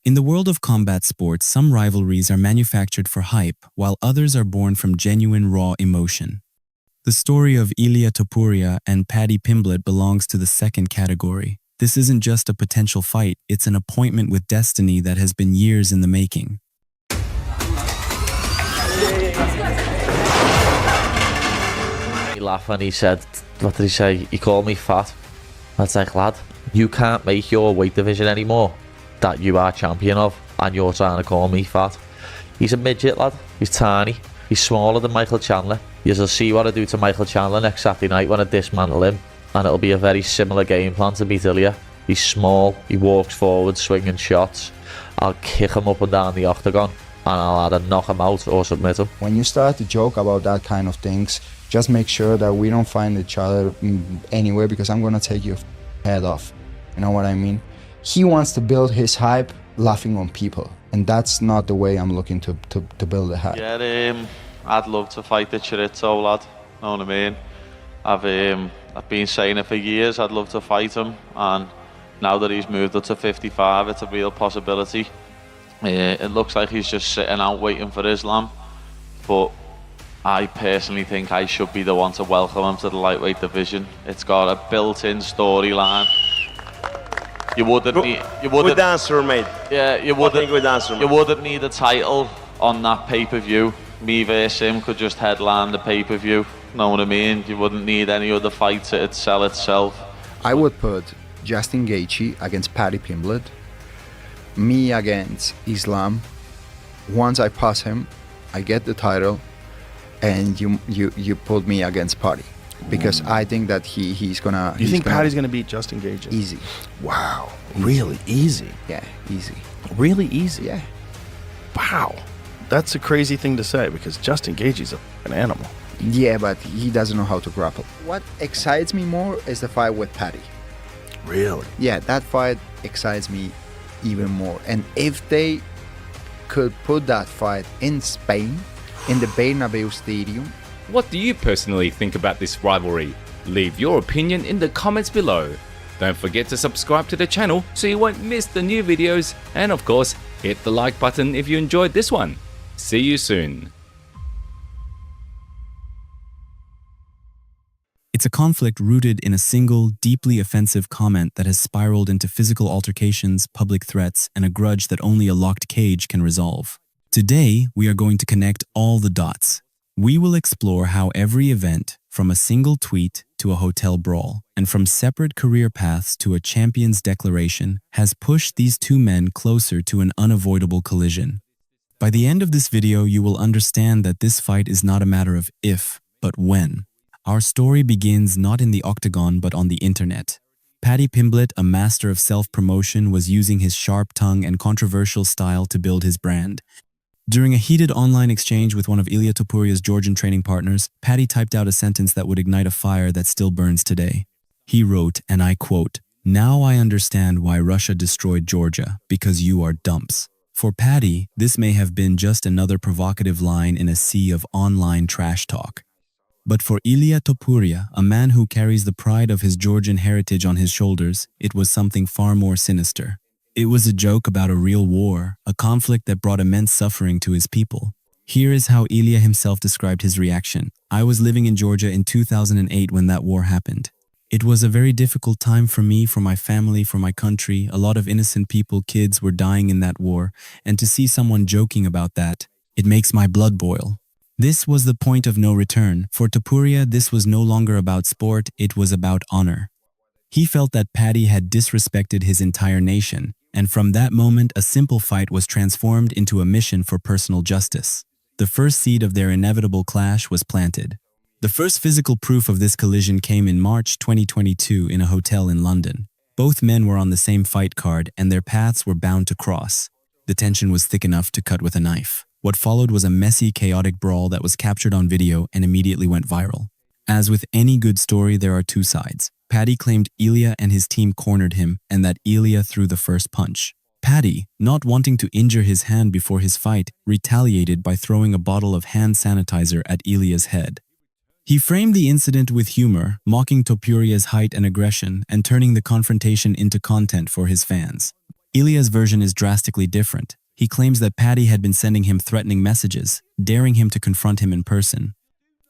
In the world of combat sports, some rivalries are manufactured for hype, while others are born from genuine raw emotion. The story of Ilya Topuria and Paddy Pimblett belongs to the second category. This isn't just a potential fight, it's an appointment with destiny that has been years in the making. He laughed and he said, what did he say? He called me fat. That's like, lad, you can't make your weight division anymore that you are champion of, and you're trying to call me fat. He's a midget, lad. He's tiny. He's smaller than Michael Chandler. You'll see what I do to Michael Chandler next Saturday night when I dismantle him, and it'll be a very similar game plan to beat Ilya. He's small, he walks forward, swinging shots. I'll kick him up and down the octagon, and I'll either knock him out or submit him. When you start to joke about that kind of things, just make sure that we don't find each other anywhere, because I'm gonna take your head off. You know what I mean? He wants to build his hype laughing on people, and that's not the way I'm looking to build a hype. Yeah, I'd love to fight the Chorizo lad, know what I mean? I've been saying it for years, I'd love to fight him, and now that he's moved up to 55, it's a real possibility. It looks like he's just sitting out waiting for Islam, but I personally think I should be the one to welcome him to the lightweight division. It's got a built-in storyline. You wouldn't need. Good answer, mate. Yeah, you wouldn't. Good answer, you wouldn't need a title on that pay-per-view. Me versus him could just headline the pay-per-view. Know what I mean? You wouldn't need any other fight to sell itself. I would put Justin Gaethje against Paddy Pimblett, me against Islam. Once I pass him, I get the title, and you put me against Paddy, because I think that he's gonna. You think Paddy's gonna beat Justin Gaethje? Easy. Wow, really easy? Yeah, easy. Really easy? Yeah. Wow, that's a crazy thing to say, because Justin Gaethje's an animal. Yeah, but he doesn't know how to grapple. What excites me more is the fight with Paddy. Really? Yeah, that fight excites me even more. And if they could put that fight in Spain, in the Bernabeu Stadium. What do you personally think about this rivalry? Leave your opinion in the comments below. Don't forget to subscribe to the channel so you won't miss the new videos, and of course, hit the like button if you enjoyed this one. See you soon. It's a conflict rooted in a single, deeply offensive comment that has spiraled into physical altercations, public threats, and a grudge that only a locked cage can resolve. Today, we are going to connect all the dots. We will explore how every event, from a single tweet to a hotel brawl, and from separate career paths to a champion's declaration, has pushed these two men closer to an unavoidable collision. By the end of this video, you will understand that this fight is not a matter of if, but when. Our story begins not in the octagon but on the internet. Paddy Pimblett, a master of self-promotion, was using his sharp tongue and controversial style to build his brand. During a heated online exchange with one of Ilya Topuria's Georgian training partners, Paddy typed out a sentence that would ignite a fire that still burns today. He wrote, and I quote, "Now I understand why Russia destroyed Georgia, because you are dumps." For Paddy, this may have been just another provocative line in a sea of online trash talk. But for Ilya Topuria, a man who carries the pride of his Georgian heritage on his shoulders, it was something far more sinister. It was a joke about a real war, a conflict that brought immense suffering to his people. Here is how Ilya himself described his reaction. "I was living in Georgia in 2008 when that war happened. It was a very difficult time for me, for my family, for my country. A lot of innocent people, kids, were dying in that war, and to see someone joking about that, it makes my blood boil." This was the point of no return. For Topuria, this was no longer about sport, it was about honor. He felt that Paddy had disrespected his entire nation, and from that moment, a simple fight was transformed into a mission for personal justice. The first seed of their inevitable clash was planted. The first physical proof of this collision came in March 2022 in a hotel in London. Both men were on the same fight card, and their paths were bound to cross. The tension was thick enough to cut with a knife. What followed was a messy, chaotic brawl that was captured on video and immediately went viral. As with any good story, there are two sides. Paddy claimed Ilya and his team cornered him and that Ilya threw the first punch. Paddy, not wanting to injure his hand before his fight, retaliated by throwing a bottle of hand sanitizer at Ilya's head. He framed the incident with humor, mocking Topuria's height and aggression and turning the confrontation into content for his fans. Ilya's version is drastically different. He claims that Paddy had been sending him threatening messages, daring him to confront him in person.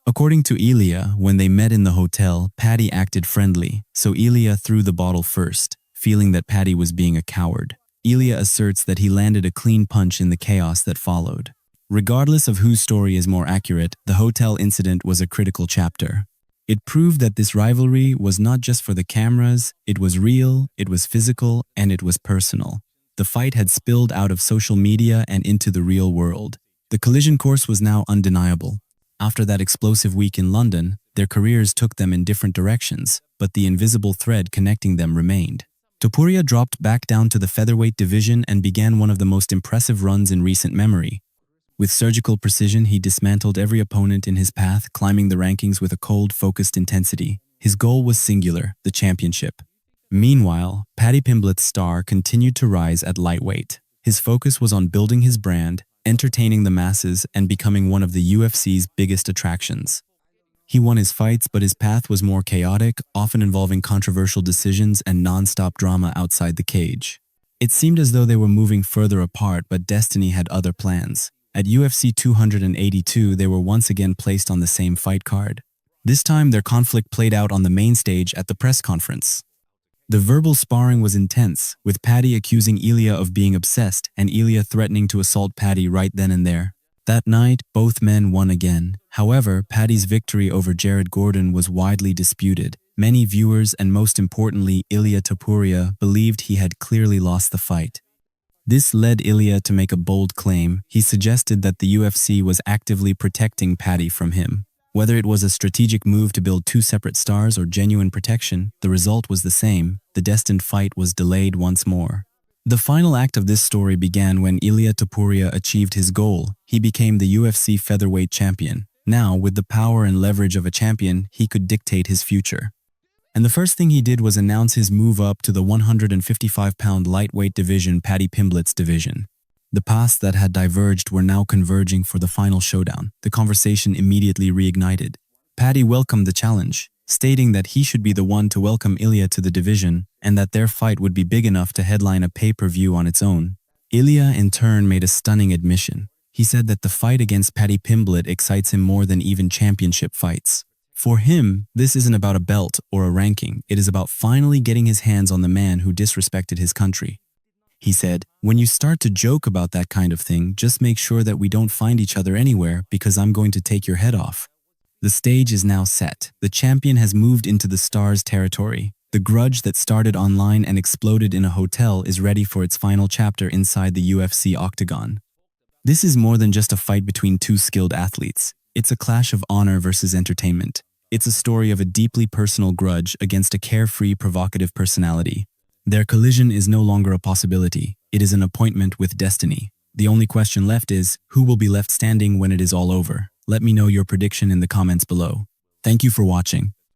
According to Ilya, when they met in the hotel, Paddy acted friendly, so Ilya threw the bottle first, feeling that Paddy was being a coward. Ilya asserts that he landed a clean punch in the chaos that followed. Regardless of whose story is more accurate, the hotel incident was a critical chapter. It proved that this rivalry was not just for the cameras, it was real, it was physical, and it was personal. The fight had spilled out of social media and into the real world. The collision course was now undeniable. After that explosive week in London, their careers took them in different directions, but the invisible thread connecting them remained. Topuria dropped back down to the featherweight division and began one of the most impressive runs in recent memory. With surgical precision, he dismantled every opponent in his path, climbing the rankings with a cold, focused intensity. His goal was singular, the championship. Meanwhile, Paddy Pimblett's star continued to rise at lightweight. His focus was on building his brand, entertaining the masses, and becoming one of the UFC's biggest attractions. He won his fights, but his path was more chaotic, often involving controversial decisions and non-stop drama outside the cage. It seemed as though they were moving further apart, but destiny had other plans. At UFC 282, they were once again placed on the same fight card. This time, their conflict played out on the main stage at the press conference. The verbal sparring was intense, with Paddy accusing Ilya of being obsessed and Ilya threatening to assault Paddy right then and there. That night, both men won again. However, Paddy's victory over Jared Gordon was widely disputed. Many viewers, and most importantly Ilya Topuria, believed he had clearly lost the fight. This led Ilya to make a bold claim. He suggested that the UFC was actively protecting Paddy from him. Whether it was a strategic move to build two separate stars or genuine protection, the result was the same. The destined fight was delayed once more. The final act of this story began when Ilya Topuria achieved his goal. He became the UFC featherweight champion. Now, with the power and leverage of a champion, he could dictate his future. And the first thing he did was announce his move up to the 155-pound lightweight division, Paddy Pimblett's division. The paths that had diverged were now converging for the final showdown. The conversation immediately reignited. Paddy welcomed the challenge, stating that he should be the one to welcome Ilya to the division and that their fight would be big enough to headline a pay-per-view on its own. Ilya, in turn, made a stunning admission. He said that the fight against Paddy Pimblett excites him more than even championship fights. For him, this isn't about a belt or a ranking. It is about finally getting his hands on the man who disrespected his country. He said, "When you start to joke about that kind of thing, just make sure that we don't find each other anywhere because I'm going to take your head off." The stage is now set. The champion has moved into the stars' territory. The grudge that started online and exploded in a hotel is ready for its final chapter inside the UFC octagon. This is more than just a fight between two skilled athletes. It's a clash of honor versus entertainment. It's a story of a deeply personal grudge against a carefree, provocative personality. Their collision is no longer a possibility. It is an appointment with destiny. The only question left is, who will be left standing when it is all over? Let me know your prediction in the comments below. Thank you for watching.